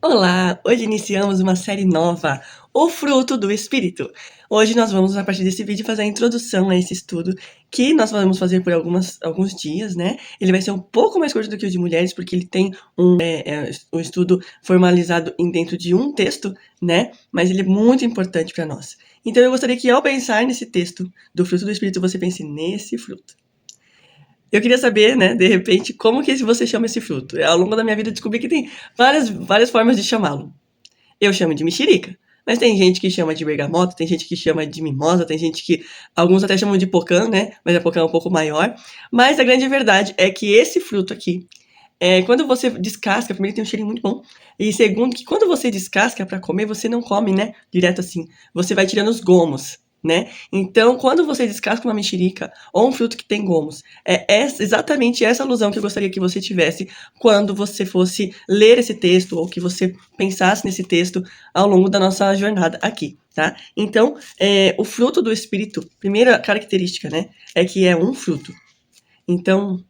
Olá! Hoje iniciamos uma série nova, O Fruto do Espírito. Hoje nós vamos, a partir desse vídeo, fazer a introdução a esse estudo, que nós vamos fazer por alguns dias, né? Ele vai ser um pouco mais curto do que o de mulheres, porque ele tem um estudo formalizado dentro de um texto, né? Mas ele é muito importante para nós. Então eu gostaria que, ao pensar nesse texto do fruto do Espírito, você pense nesse fruto. Eu queria saber, né, de repente, como que você chama esse fruto. Ao longo da minha vida eu descobri que tem várias formas de chamá-lo. Eu chamo de mexerica, mas tem gente que chama de bergamota, tem gente que chama de mimosa, tem gente que... Alguns até chamam de pocã, né, mas a pocã é um pouco maior. Mas a grande verdade é que esse fruto aqui, quando você descasca, primeiro tem um cheirinho muito bom, e segundo que quando você descasca para comer, você não come, né, direto assim. Você vai tirando os gomos, né? Então, quando você descasca uma mexerica ou um fruto que tem gomos, exatamente essa alusão que eu gostaria que você tivesse quando você fosse ler esse texto ou que você pensasse nesse texto ao longo da nossa jornada aqui, tá? Então, o fruto do Espírito, primeira característica, né, é que é um fruto. Então,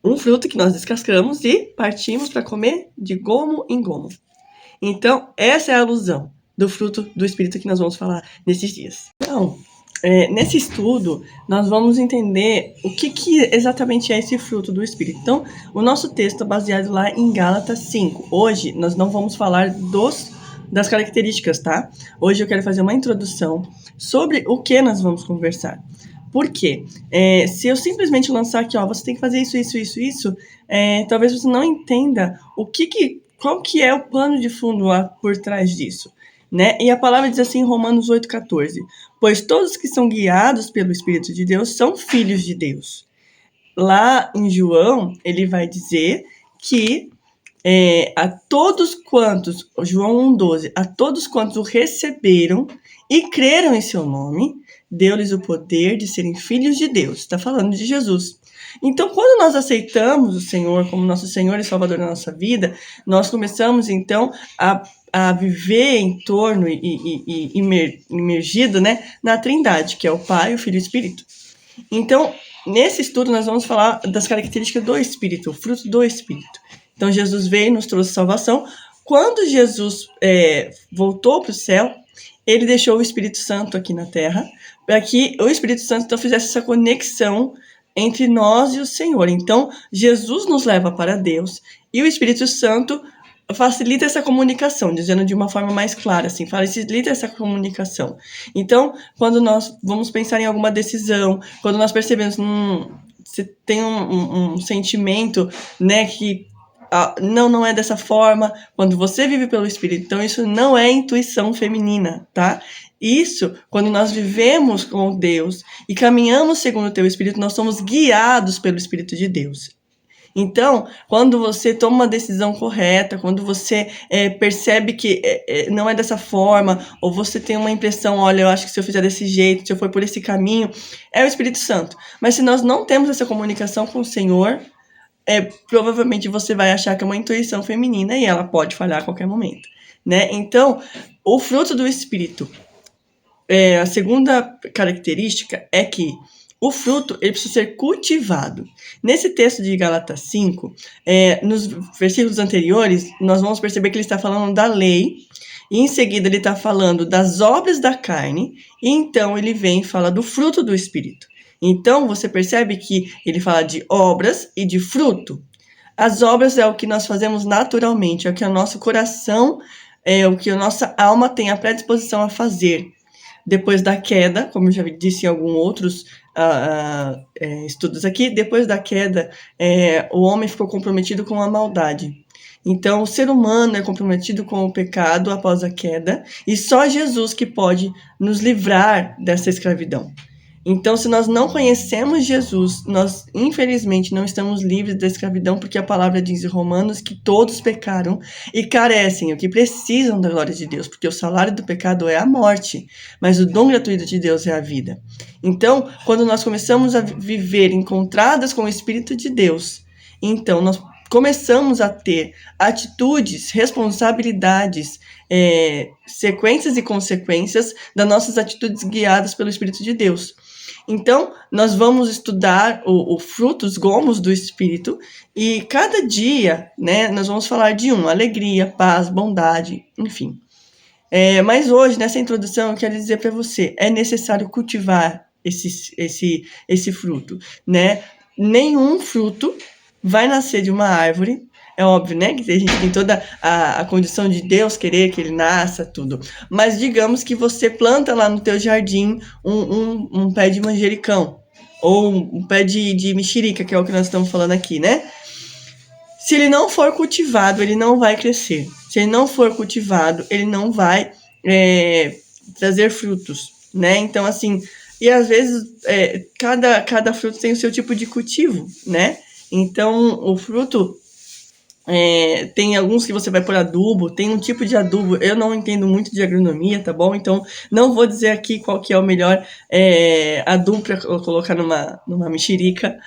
um fruto que nós descascamos e partimos para comer de gomo em gomo. Então, essa é a alusão do fruto do Espírito que nós vamos falar nesses dias. Então, nesse estudo, nós vamos entender o que exatamente é esse fruto do Espírito. Então, o nosso texto é baseado lá em Gálatas 5. Hoje, nós não vamos falar das características, tá? Hoje eu quero fazer uma introdução sobre o que nós vamos conversar. Por quê? Se eu simplesmente lançar aqui, ó, você tem que fazer isso, talvez você não entenda qual que é o plano de fundo lá por trás disso, né? E a palavra diz assim em Romanos 8,14: pois todos que são guiados pelo Espírito de Deus são filhos de Deus. Lá em João, ele vai dizer que a todos quantos, João 1,12, a todos quantos o receberam e creram em seu nome, deu-lhes o poder de serem filhos de Deus. Está falando de Jesus. Então, quando nós aceitamos o Senhor como nosso Senhor e Salvador da nossa vida, nós começamos, então, a viver em torno e imergido, né, na Trindade, que é o Pai, o Filho e o Espírito. Então, nesse estudo, nós vamos falar das características do Espírito, o fruto do Espírito. Então, Jesus veio e nos trouxe salvação. Quando Jesus voltou para o céu, ele deixou o Espírito Santo aqui na Terra, para que o Espírito Santo então fizesse essa conexão entre nós e o Senhor. Então, Jesus nos leva para Deus e o Espírito Santo facilita essa comunicação, dizendo de uma forma mais clara, assim, facilita essa comunicação. Então, quando nós vamos pensar em alguma decisão, quando nós percebemos, você tem um sentimento, né, que não é dessa forma, quando você vive pelo Espírito, então isso não é intuição feminina, tá? Isso, quando nós vivemos com Deus e caminhamos segundo o teu Espírito, nós somos guiados pelo Espírito de Deus. Então, quando você toma uma decisão correta, quando você percebe que não é dessa forma, ou você tem uma impressão, olha, eu acho que se eu fizer desse jeito, se eu for por esse caminho, é o Espírito Santo. Mas se nós não temos essa comunicação com o Senhor, provavelmente você vai achar que é uma intuição feminina e ela pode falhar a qualquer momento, né? Então, o fruto do Espírito, a segunda característica é que o fruto ele precisa ser cultivado. Nesse texto de Gálatas 5, nos versículos anteriores, nós vamos perceber que ele está falando da lei, e em seguida ele está falando das obras da carne, e então ele vem e fala do fruto do Espírito. Então você percebe que ele fala de obras e de fruto. As obras é o que nós fazemos naturalmente, é o que o nosso coração, o que a nossa alma tem a predisposição a fazer. Depois da queda, como eu já disse em alguns outros estudos aqui, depois da queda, o homem ficou comprometido com a maldade. Então, o ser humano é comprometido com o pecado após a queda, e só Jesus que pode nos livrar dessa escravidão. Então, se nós não conhecemos Jesus, nós, infelizmente, não estamos livres da escravidão, porque a palavra diz em Romanos que todos pecaram e carecem, o que precisam da glória de Deus, porque o salário do pecado é a morte, mas o dom gratuito de Deus é a vida. Então, quando nós começamos a viver encontradas com o Espírito de Deus, então nós começamos a ter atitudes, responsabilidades, sequências e consequências das nossas atitudes guiadas pelo Espírito de Deus. Então, nós vamos estudar o fruto, os gomos do Espírito, e cada dia, né, nós vamos falar de alegria, paz, bondade, enfim. Mas hoje, nessa introdução, eu quero dizer para você, é necessário cultivar esse fruto, né? Nenhum fruto vai nascer de uma árvore. É óbvio, né, que a gente tem toda a condição de Deus querer que ele nasça, tudo. Mas digamos que você planta lá no teu jardim um pé de manjericão, ou um pé de mexerica, que é o que nós estamos falando aqui, né? Se ele não for cultivado, ele não vai crescer. Se ele não for cultivado, ele não vai trazer frutos, né? Então, assim, e às vezes cada fruto tem o seu tipo de cultivo, né? Então, o fruto tem alguns que você vai pôr adubo, tem um tipo de adubo, eu não entendo muito de agronomia, tá bom? Então, não vou dizer aqui qual que é o melhor adubo para colocar numa mexerica,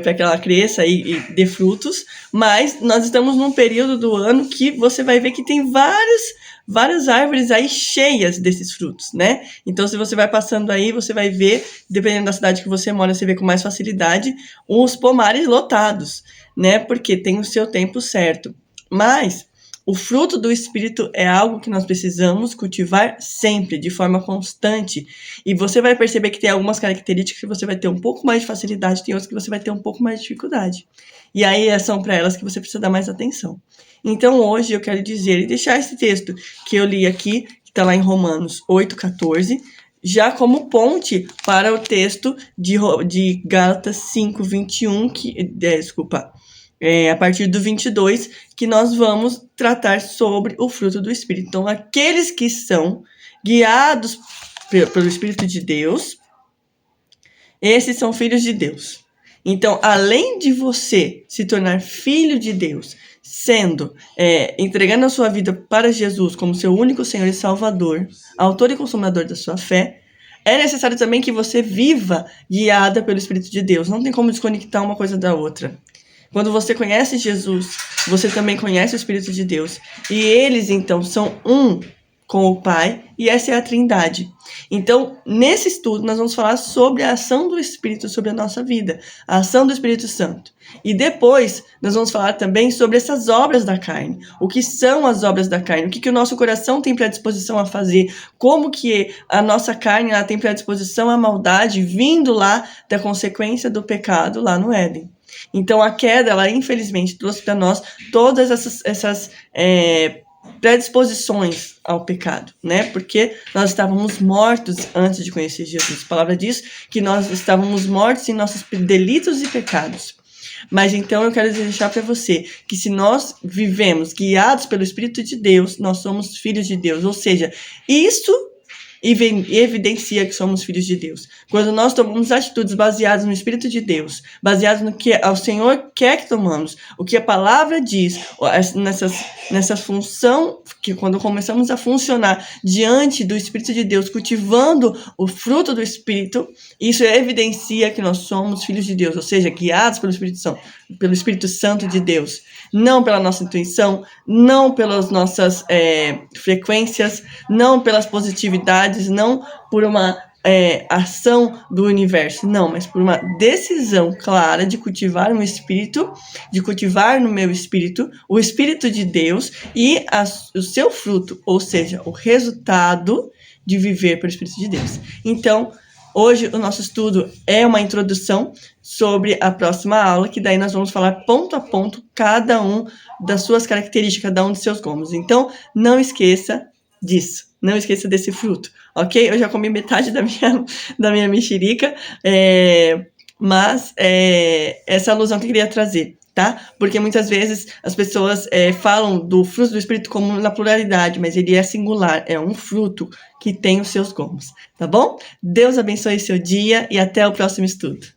para que ela cresça e dê frutos, mas nós estamos num período do ano que você vai ver que tem várias árvores aí cheias desses frutos, né? Então, se você vai passando aí, você vai ver, dependendo da cidade que você mora, você vê com mais facilidade, os pomares lotados, né? Porque tem o seu tempo certo. Mas o fruto do Espírito é algo que nós precisamos cultivar sempre, de forma constante. E você vai perceber que tem algumas características que você vai ter um pouco mais de facilidade, tem outras que você vai ter um pouco mais de dificuldade. E aí são para elas que você precisa dar mais atenção. Então hoje eu quero dizer e deixar esse texto que eu li aqui, que está lá em Romanos 8,14, já como ponte para o texto de Gálatas 5:21, a partir do 22, que nós vamos tratar sobre o fruto do Espírito. Então, aqueles que são guiados pelo Espírito de Deus, esses são filhos de Deus. Então, além de você se tornar filho de Deus, entregando a sua vida para Jesus como seu único Senhor e Salvador, autor e consumador da sua fé, é necessário também que você viva guiada pelo Espírito de Deus. Não tem como desconectar uma coisa da outra. Quando você conhece Jesus, você também conhece o Espírito de Deus. E eles, então, são um com o Pai, e essa é a Trindade. Então, nesse estudo, nós vamos falar sobre a ação do Espírito sobre a nossa vida, a ação do Espírito Santo. E depois, nós vamos falar também sobre essas obras da carne. O que são as obras da carne? O que o nosso coração tem predisposição a fazer? Como que a nossa carne ela tem predisposição à maldade, vindo lá da consequência do pecado lá no Éden. Então, a queda, ela infelizmente trouxe para nós todas essas predisposições ao pecado, né? Porque nós estávamos mortos antes de conhecer Jesus. A palavra diz que nós estávamos mortos em nossos delitos e pecados. Mas então eu quero deixar para você que se nós vivemos guiados pelo Espírito de Deus, nós somos filhos de Deus. Ou seja, isso evidencia que somos filhos de Deus. Quando nós tomamos atitudes baseadas no Espírito de Deus, baseadas no que o Senhor quer que tomamos, o que a palavra diz, nessa função, que quando começamos a funcionar diante do Espírito de Deus, cultivando o fruto do Espírito, isso evidencia que nós somos filhos de Deus, ou seja, guiados pelo Espírito Santo de Deus. Não pela nossa intuição, não pelas nossas frequências, não pelas positividades, não por uma ação do universo, não, mas por uma decisão clara de cultivar um espírito, de cultivar no meu espírito o Espírito de Deus e o seu fruto, ou seja, o resultado de viver pelo Espírito de Deus. Então, hoje o nosso estudo é uma introdução sobre a próxima aula, que daí nós vamos falar ponto a ponto cada um das suas características, cada um dos seus gomos. Então, não esqueça disso, não esqueça desse fruto, ok? Eu já comi metade da minha mexerica, mas essa alusão que eu queria trazer, tá? Porque muitas vezes as pessoas falam do fruto do Espírito como na pluralidade, mas ele é singular, é um fruto que tem os seus gomos, tá bom? Deus abençoe seu dia e até o próximo estudo.